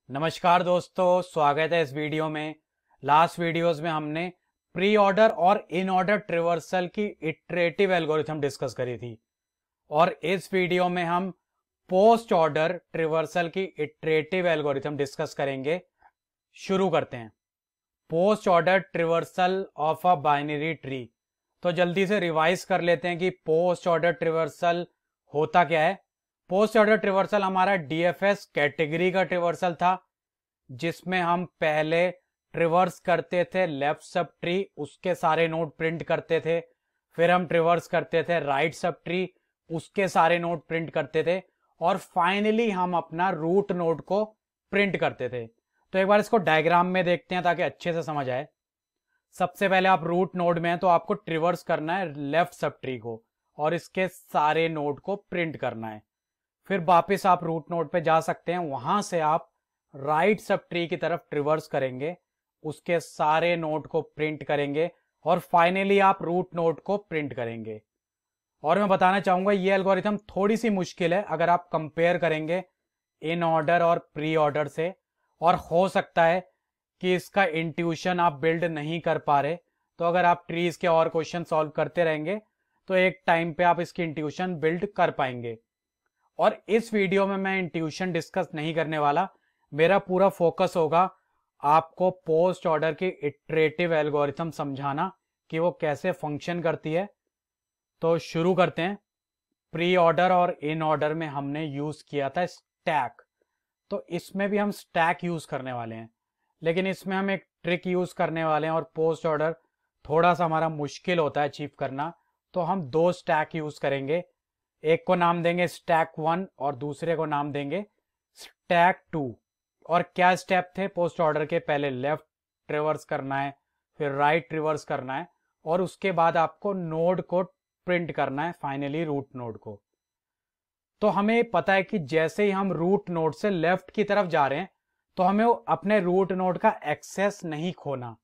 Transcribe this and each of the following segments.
नमस्कार दोस्तों, स्वागत है इस वीडियो में। लास्ट वीडियोस में हमने प्री ऑर्डर और इन ऑर्डर ट्रिवर्सल की इटरेटिव एल्गोरिथम डिस्कस करी थी और इस वीडियो में हम पोस्ट ऑर्डर ट्रिवर्सल की इटरेटिव एल्गोरिथम डिस्कस करेंगे। शुरू करते हैं। Post order traversal of a binary tree. तो जल्दी से रिवाइज कर लेते हैं कि पोस्ट ऑर्डर ट्रिवर्सल होता क्या है। पोस्ट ऑर्डर ट्रिवर्सल हमारा डीएफएस कैटेगरी का ट्रिवर्सल था, जिसमें हम पहले ट्रिवर्स करते थे लेफ्ट सब ट्री, उसके सारे नोड प्रिंट करते थे। फिर हम ट्रिवर्स करते थे राइट सब ट्री, उसके सारे नोड प्रिंट करते थे। और फाइनली हम अपना रूट नोड को प्रिंट करते थे। तो एक बार इसको डायग्राम में देखते हैं ताकि अच्छे से समझ आए। सबसे पहले आप रूट नोड में हैं तो आपको ट्रिवर्स करना है लेफ्ट सब ट्री को और इसके सारे नोड को प्रिंट करना है। फिर वापस आप रूट नोड पे जा सकते हैं, वहां से आप राइट सब ट्री की तरफ ट्रिवर्स करेंगे, उसके सारे नोड को प्रिंट करेंगे और फाइनली आप रूट नोड को प्रिंट करेंगे। और मैं बताना चाहूंगा ये एल्गोरिथम थोड़ी सी मुश्किल है अगर आप कंपेयर करेंगे इन ऑर्डर और प्री ऑर्डर से, और हो सकता है कि इसका इंट्यूशन आप बिल्ड नहीं कर पा रहे। तो अगर आप ट्रीज के और क्वेश्चन सॉल्व करते रहेंगे तो एक टाइम पे आप इसकी इंट्यूशन बिल्ड कर पाएंगे। और इस वीडियो में मैं इंट्यूशन डिस्कस नहीं करने वाला, मेरा पूरा फोकस होगा आपको पोस्ट ऑर्डर की इटरेटिव एल्गोरिथम समझाना कि वो कैसे फंक्शन करती है। तो शुरू करते हैं। प्री ऑर्डर और इन ऑर्डर में हमने यूज किया था स्टैक, तो इसमें भी हम स्टैक यूज करने वाले हैं, लेकिन इसमें हम एक ट्रिक यूज करने वाले हैं और पोस्ट ऑर्डर थोड़ा सा हमारा मुश्किल होता है अचीव करना। तो हम दो स्टैक यूज करेंगे, एक को नाम देंगे स्टैक 1 और दूसरे को नाम देंगे स्टैक 2। और क्या स्टेप थे पोस्ट ऑर्डर के? पहले लेफ्ट ट्रिवर्स करना है, फिर राइट ट्रिवर्स करना है और उसके बाद आपको नोड को प्रिंट करना है, फाइनली रूट नोड को। तो हमें पता है कि जैसे ही हम रूट नोड से लेफ्ट की तरफ जा रहे हैं तो हमें अपने रूट नोड का एक्सेस नहीं खोना।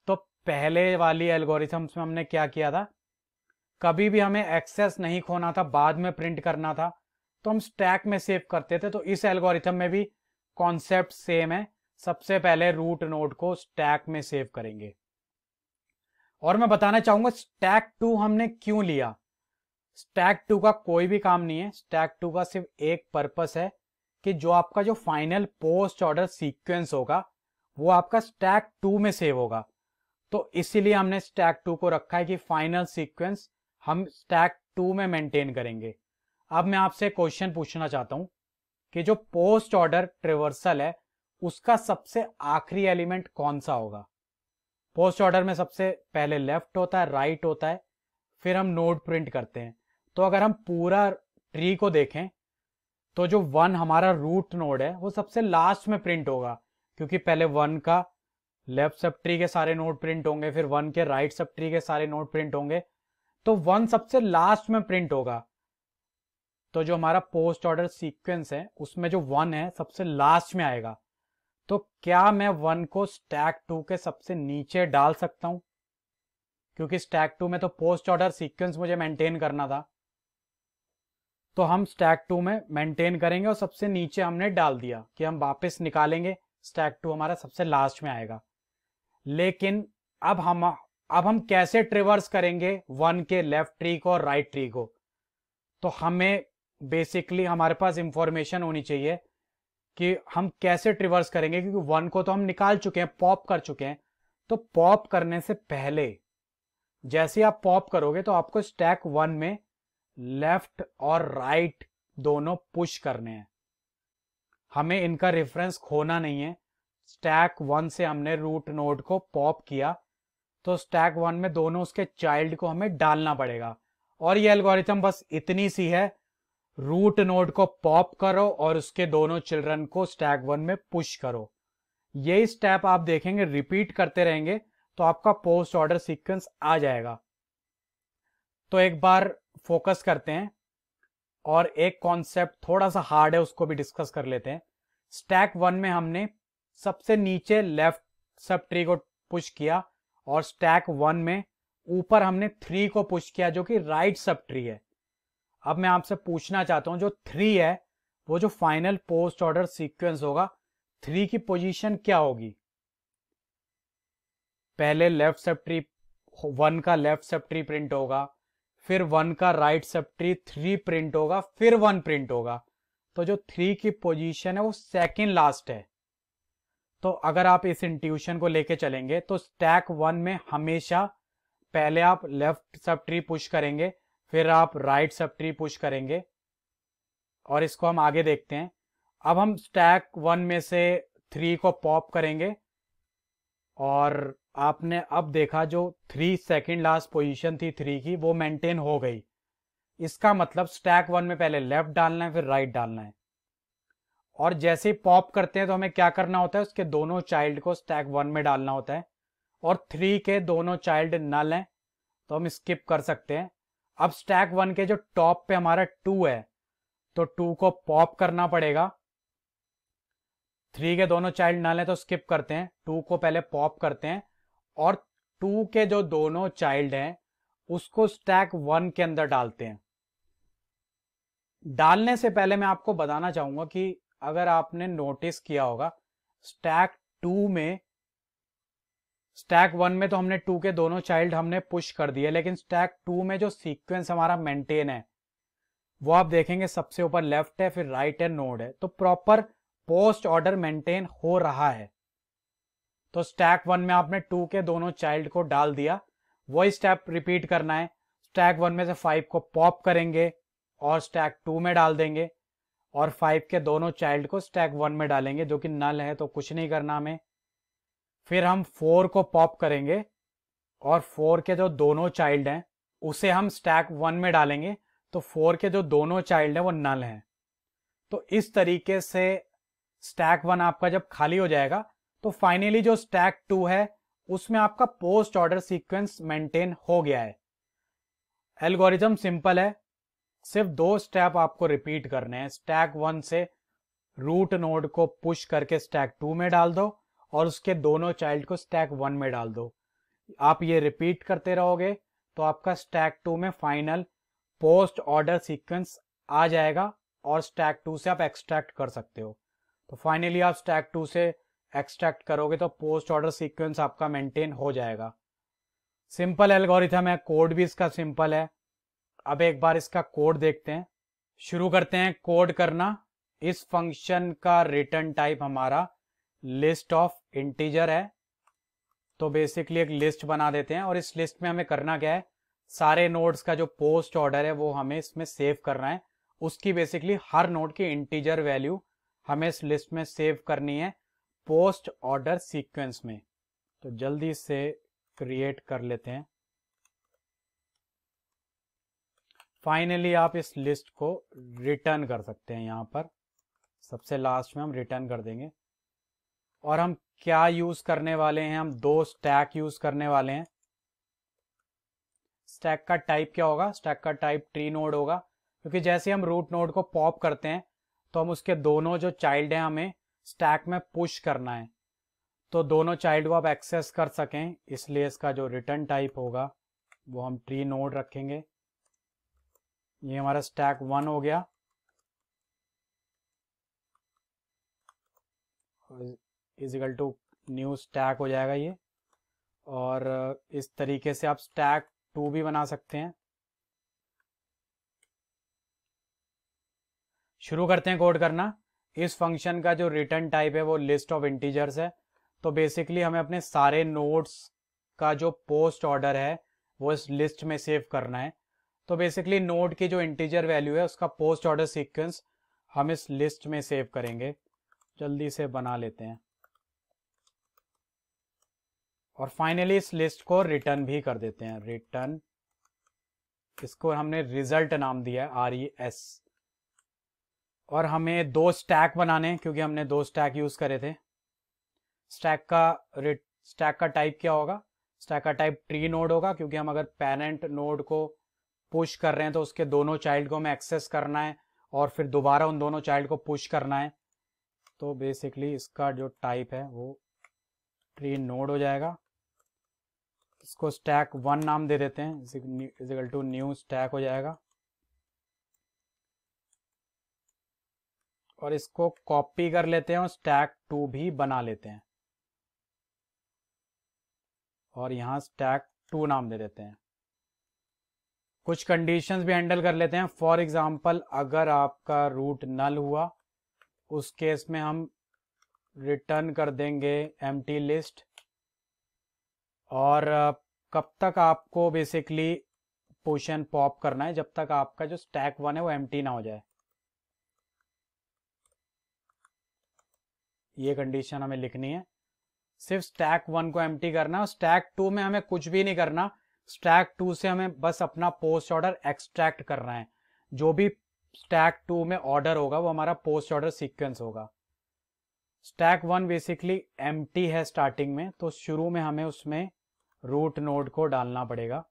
तो पहले वाली एल्गोरिथम्स में हमने क्या किया था, कभी भी हमें एक्सेस नहीं खोना था, बाद में प्रिंट करना था, तो हम स्टैक में सेव करते थे। तो इस एल्गोरिथम में भी कॉन्सेप्ट सेम है, सबसे पहले रूट नोड को स्टैक में सेव करेंगे। और मैं बताना चाहूंगा स्टैक 2 हमने क्यों लिया। स्टैक 2 का कोई भी काम नहीं है, स्टैक 2 का सिर्फ एक पर्पस है कि जो आपका जो फाइनल पोस्ट ऑर्डर सीक्वेंस होगा वो आपका स्टैक 2 में सेव होगा। तो इसीलिए हमने स्टैक 2 को रखा है कि फाइनल सीक्वेंस हम स्टैक 2 में मेंटेन करेंगे। अब मैं आपसे क्वेश्चन पूछना चाहता हूं कि जो पोस्ट ऑर्डर ट्रिवर्सल है उसका सबसे आखिरी एलिमेंट कौन सा होगा। पोस्ट ऑर्डर में सबसे पहले लेफ्ट होता है, राइट होता है, फिर हम नोड प्रिंट करते हैं। तो अगर हम पूरा ट्री को देखें तो जो 1 हमारा रूट नोड है वो सबसे लास्ट में प्रिंट होगा, क्योंकि पहले 1 का लेफ्ट सब ट्री के सारे नोड प्रिंट होंगे, फिर 1 के राइट सब ट्री के सारे नोड प्रिंट होंगे, तो 1 सबसे लास्ट में प्रिंट होगा। तो जो हमारा पोस्ट ऑर्डर सीक्वेंस है उसमें जो 1 है सबसे लास्ट में आएगा। तो क्या मैं 1 को स्टैक 2 के सबसे नीचे डाल सकता हूं? क्योंकि स्टैक 2 में तो पोस्ट ऑर्डर सीक्वेंस मुझे मेंटेन करना था, तो हम स्टैक 2 में मेंटेन करेंगे और सबसे नीचे हमने डाल दिया कि हम वापस निकालेंगे, स्टैक 2 हमारा सबसे लास्ट में आएगा। लेकिन अब हम कैसे ट्रिवर्स करेंगे 1 के लेफ्ट ट्री को और राइट ट्री को? तो हमें बेसिकली हमारे पास इंफॉर्मेशन होनी चाहिए कि हम कैसे ट्रिवर्स करेंगे, क्योंकि 1 को तो हम निकाल चुके हैं, पॉप कर चुके हैं। तो पॉप करने से पहले जैसे आप पॉप करोगे तो आपको स्टैक 1 में लेफ्ट और राइट दोनों पुश करने हैं, हमें इनका रेफरेंस खोना नहीं है। स्टैक 1 से हमने रूट नोड को पॉप किया तो स्टैक 1 में दोनों उसके चाइल्ड को हमें डालना पड़ेगा। और ये एल्गोरिथम बस इतनी सी है, रूट नोड को पॉप करो और उसके दोनों चिल्ड्रन को स्टैक 1 में पुश करो। यही स्टेप आप देखेंगे रिपीट करते रहेंगे तो आपका पोस्ट ऑर्डर सीक्वेंस आ जाएगा। तो एक बार फोकस करते हैं और एक कॉन्सेप्ट थोड़ा सा हार्ड है उसको भी डिस्कस कर लेते हैं। स्टैक 1 में हमने सबसे नीचे लेफ्ट सब ट्री को पुश किया और स्टैक 1 में ऊपर हमने 3 को पुश किया जो कि राइट सब ट्री है। अब मैं आपसे पूछना चाहता हूं जो 3 है वो जो फाइनल पोस्ट ऑर्डर सीक्वेंस होगा 3 की पोजीशन क्या होगी? पहले लेफ्ट सब ट्री 1 का लेफ्ट सब ट्री प्रिंट होगा, फिर 1 का राइट सब ट्री 3 प्रिंट होगा, फिर 1 प्रिंट होगा। तो जो 3 की पोजीशन है वो सेकंड लास्ट है। तो अगर आप इस इंट्यूशन को लेके चलेंगे तो स्टैक 1 में हमेशा पहले आप लेफ्ट सब ट्री पुश करेंगे, फिर आप राइट सब ट्री पुश करेंगे, और इसको हम आगे देखते हैं। अब हम स्टैक 1 में से 3 को पॉप करेंगे, और आपने अब देखा जो 3 सेकंड लास्ट पोजीशन थी 3 की वो मेंटेन हो गई। इसका मतलब स्टैक 1 में पहले लेफ्ट डालना है, फिर राइट डालना है। और जैसे ही पॉप करते हैं तो हमें क्या करना होता है, उसके दोनों चाइल्ड को स्टैक 1 में डालना होता है। और 3 के दोनों चाइल्ड नल हैं तो हम स्किप कर सकते हैं। अब स्टैक 1 के जो टॉप पे हमारा 2 है तो 2 को पॉप करना पड़ेगा। 3 के दोनों चाइल्ड नल हैं तो स्किप करते हैं, 2 को पहले पॉप करते हैं, और 2 के जो दोनों चाइल्ड हैं उसको स्टैक 1 के अंदर डालते हैं। डालने से पहले मैं आपको बताना चाहूंगा कि अगर आपने नोटिस किया होगा स्टैक 2 में, स्टैक 1 में तो हमने 2 के दोनों चाइल्ड हमने पुश कर दिए, लेकिन स्टैक 2 में जो सीक्वेंस हमारा मेंटेन है वो आप देखेंगे सबसे ऊपर लेफ्ट है, फिर राइट है, नोड है, तो प्रॉपर पोस्ट ऑर्डर मेंटेन हो रहा है। तो स्टैक 1 में आपने 2 के दोनों चाइल्ड को डाल दिया, वही स्टेप रिपीट करना है। स्टैक 1 में से 5 को पॉप करेंगे और स्टैक 2 में डाल देंगे, और 5 के दोनों चाइल्ड को स्टैक 1 में डालेंगे, जो कि नल है तो कुछ नहीं करना हमें। फिर हम 4 को पॉप करेंगे और 4 के जो दोनों चाइल्ड हैं उसे हम स्टैक 1 में डालेंगे, तो 4 के जो दोनों चाइल्ड हैं वो नल हैं। तो इस तरीके से स्टैक 1 आपका जब खाली हो जाएगा तो फाइनली जो स्टैक 2 है उसमें आपका पोस्ट ऑर्डर सीक्वेंस मेंटेन हो गया है। एल्गोरिथम सिंपल है, सिर्फ 2 स्टेप आपको रिपीट करने हैं। स्टैक 1 से रूट नोड को पुश करके स्टैक 2 में डाल दो और उसके दोनों चाइल्ड को स्टैक 1 में डाल दो। आप ये रिपीट करते रहोगे तो आपका स्टैक 2 में फाइनल पोस्ट ऑर्डर सीक्वेंस आ जाएगा, और स्टैक 2 से आप एक्सट्रैक्ट कर सकते हो। तो फाइनली आप स्टैक 2 से एक्सट्रैक्ट करोगे तो पोस्ट ऑर्डर सीक्वेंस आपका मेंटेन हो जाएगा। सिंपल एल्गोरिथम है, कोड भी इसका सिंपल है। अब एक बार इसका कोड देखते हैं। शुरू करते हैं कोड करना। इस फंक्शन का रिटर्न टाइप हमारा लिस्ट ऑफ इंटीजर है, तो बेसिकली एक लिस्ट बना देते हैं, और इस लिस्ट में हमें करना क्या है, सारे नोड्स का जो पोस्ट ऑर्डर है वो हमें इसमें सेव करना है। उसकी बेसिकली हर नोड की इंटीजर वैल्यू हमें इस लिस्ट में सेव करनी है पोस्ट ऑर्डर सीक्वेंस में। तो जल्दी से क्रिएट कर लेते हैं। फाइनली आप इस लिस्ट को रिटर्न कर सकते हैं। यहाँ पर सबसे लास्ट में हम रिटर्न कर देंगे। और हम क्या यूज करने वाले हैं, हम 2 स्टैक यूज करने वाले हैं। स्टैक का टाइप क्या होगा, स्टैक का टाइप ट्री नोड होगा, क्योंकि जैसे हम रूट नोड को पॉप करते हैं तो हम उसके दोनों जो चाइल्ड हैं हमें स्टैक में पुश करना है, तो दोनों चाइल्ड को आप एक्सेस कर सकें, इसलिए इसका जो रिटर्न टाइप होगा वो हम ट्री नोड रखेंगे। ये हमारा स्टैक 1 हो गया, इजिकल टू न्यू स्टैक हो जाएगा ये। और इस तरीके से आप स्टैक 2 भी बना सकते हैं। शुरू करते हैं कोड करना। इस फंक्शन का जो रिटर्न टाइप है वो लिस्ट ऑफ इंटीजर्स है, तो बेसिकली हमें अपने सारे नोड्स का जो पोस्ट ऑर्डर है वो इस लिस्ट में सेव करना है। तो बेसिकली नोड की जो इंटीजर वैल्यू है उसका पोस्ट ऑर्डर सीक्वेंस हम इस लिस्ट में सेव करेंगे। जल्दी से बना लेते हैं, और फाइनली इस लिस्ट को रिटर्न भी कर देते हैं। रिटर्न, इसको हमने रिजल्ट नाम दिया है RES। और हमें 2 स्टैक बनाने हैं, क्योंकि हमने 2 स्टैक यूज करे थे। स्टैक का टाइप क्या होगा, स्टैक का टाइप ट्री नोड होगा, क्योंकि हम अगर पेरेंट नोड को पुश कर रहे हैं तो उसके दोनों चाइल्ड को हमें एक्सेस करना है और फिर दोबारा उन दोनों चाइल्ड को पुश करना है। तो बेसिकली इसका जो टाइप है वो ट्री नोड हो जाएगा। इसको स्टैक 1 नाम दे देते हैं, इजिकल टू न्यू स्टैक हो जाएगा। और इसको कॉपी कर लेते हैं और स्टैक 2 भी बना लेते हैं और यहाँ स्टैक 2 नाम दे देते हैं। कुछ कंडीशंस भी हैंडल कर लेते हैं। फॉर एग्जांपल अगर आपका रूट नल हुआ उस केस में हम रिटर्न कर देंगे एम्प्टी लिस्ट। और कब तक आपको बेसिकली पुश एंड पॉप करना है, जब तक आपका जो स्टैक 1 है वो एम्प्टी ना हो जाए। ये कंडीशन हमें लिखनी है। सिर्फ स्टैक 1 को एम्प्टी करना है। स्टैक 2 में हमें कुछ भी नहीं करना। स्टैक 2 से हमें बस अपना पोस्ट ऑर्डर एक्सट्रैक्ट करना है। जो भी स्टैक 2 में ऑर्डर होगा वो हमारा पोस्ट ऑर्डर सीक्वेंस होगा। स्टैक 1 बेसिकली एम्प्टी है स्टार्टिंग में, तो शुरू में हमें उसमें रूट नोड को डालना पड़ेगा।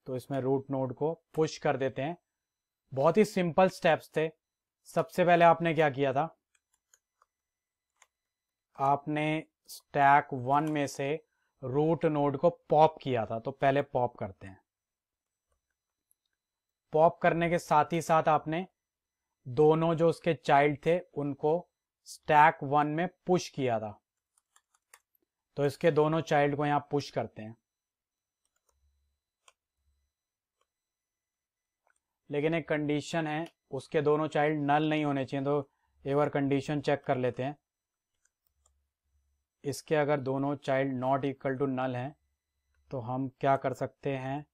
तो इसमें रूट नोड को पुश कर देते हैं। बहुत ही सिंपल स्टेप्स थे। सबसे पहले आपने क्या किया था, आपने स्टैक 1 में से रूट नोड को पॉप किया था। तो पहले पॉप करते हैं। पॉप करने के साथ ही साथ आपने दोनों जो उसके चाइल्ड थे उनको स्टैक 1 में पुश किया था। तो इसके दोनों चाइल्ड को यहां पुश करते हैं। लेकिन एक कंडीशन है, उसके दोनों चाइल्ड नल नहीं होने चाहिए। तो एक बार कंडीशन चेक कर लेते हैं। इसके अगर दोनों child not equal to null हैं तो हम क्या कर सकते हैं,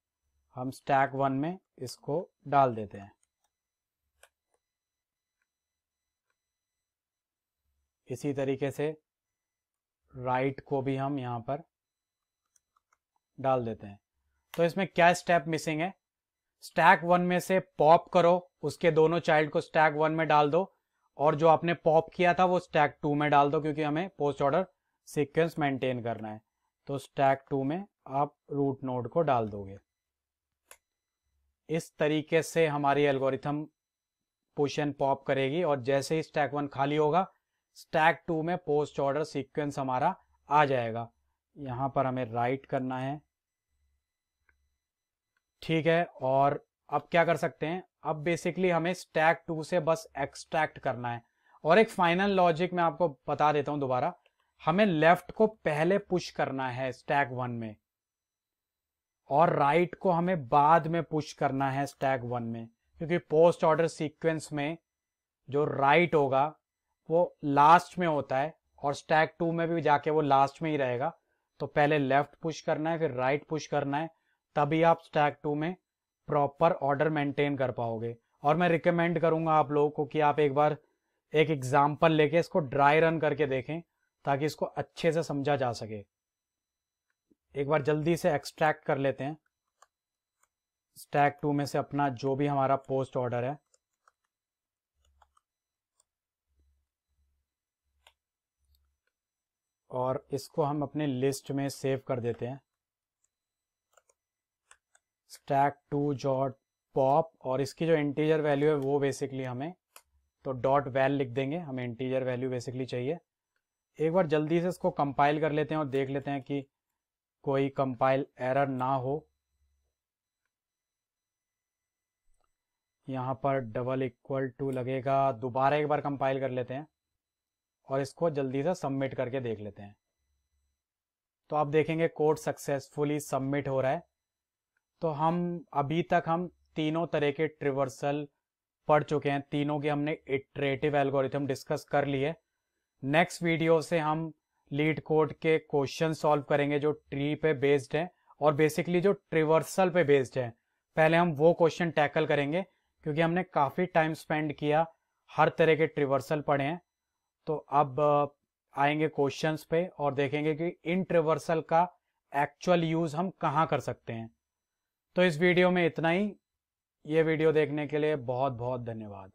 हम स्टैक 1 में इसको डाल देते हैं। इसी तरीके से राइट को भी हम यहां पर डाल देते हैं। तो इसमें क्या स्टेप मिसिंग है, स्टैक 1 में से पॉप करो, उसके दोनों चाइल्ड को स्टैक 1 में डाल दो और जो आपने पॉप किया था वो स्टैक 2 में डाल दो, क्योंकि हमें पोस्ट ऑर्डर सीक्वेंस मेंटेन करना है। तो स्टैक 2 में आप रूट नोड को डाल दोगे। इस तरीके से हमारी एल्गोरिथम पुश एंड पॉप करेगी और जैसे ही स्टैक 1 खाली होगा स्टैक 2 में पोस्ट ऑर्डर सीक्वेंस हमारा आ जाएगा। यहां पर हमें राइट करना है, ठीक है। और अब क्या कर सकते हैं, अब बेसिकली हमें स्टैक 2 से बस एक्सट्रैक्ट करना है। और एक फाइनल लॉजिक मैं आपको बता देता हूं दोबारा, हमें लेफ्ट को पहले पुश करना है स्टैक 1 में और राइट को हमें बाद में पुश करना है स्टैक 1 में, क्योंकि पोस्ट ऑर्डर सीक्वेंस में जो राइट होगा वो लास्ट में होता है और स्टैक 2 में भी जाके वो लास्ट में ही रहेगा। तो पहले लेफ्ट पुश करना है फिर राइट पुश करना है, तभी आप स्टैक 2 में प्रॉपर ऑर्डर मेंटेन कर पाओगे। और मैं रिकमेंड करूंगा आप लोगों को कि आप एक बार एक एग्जांपल लेके इसको ड्राई रन करके देखें ताकि इसको अच्छे से समझा जा सके। एक बार जल्दी से एक्सट्रैक्ट कर लेते हैं स्टैक 2 में से अपना जो भी हमारा पोस्ट ऑर्डर है। और इसको हम अपने लिस्ट में सेव कर देते हैं, स्टैक 2 डॉट पॉप। और इसकी जो इंटीजर वैल्यू है वो बेसिकली हमें तो डॉट वैल लिख देंगे, हमें इंटीजर वैल्यू बेसिकली चाहिए। एक बार जल्दी से इसको कंपाइल कर लेते हैं और देख लेते हैं कि कोई कंपाइल एरर ना हो। यहाँ पर डबल इक्वल टू लगेगा, दोबारा एक बार कंपाइल कर लेते हैं और इसको जल्दी से सबमिट करके देख लेते हैं। तो आप देखेंगे कोड सक्सेसफुली सबमिट हो रहा है। तो हम अभी तक हम तीनों तरह के ट्रिवर्सल पढ़ चुके हैं, तीनों की हमने इटरेटिव एल्गोरिथम डिस्कस कर ली है। नेक्स्ट वीडियो से हम लीड कोड के क्वेश्चन सॉल्व करेंगे जो ट्री पे बेस्ड है और बेसिकली जो ट्रिवर्सल पे बेस्ड है। पहले हम वो क्वेश्चन टैकल करेंगे क्योंकि हमने काफ़ी टाइम स्पेंड किया, हर तरह के ट्रिवर्सल पढ़े हैं। तो अब आएंगे क्वेश्चंस पे और देखेंगे कि इन ट्रिवर्सल का एक्चुअल यूज़ हम कहाँ कर सकते हैं। तो इस वीडियो में इतना ही। ये वीडियो देखने के लिए बहुत बहुत धन्यवाद।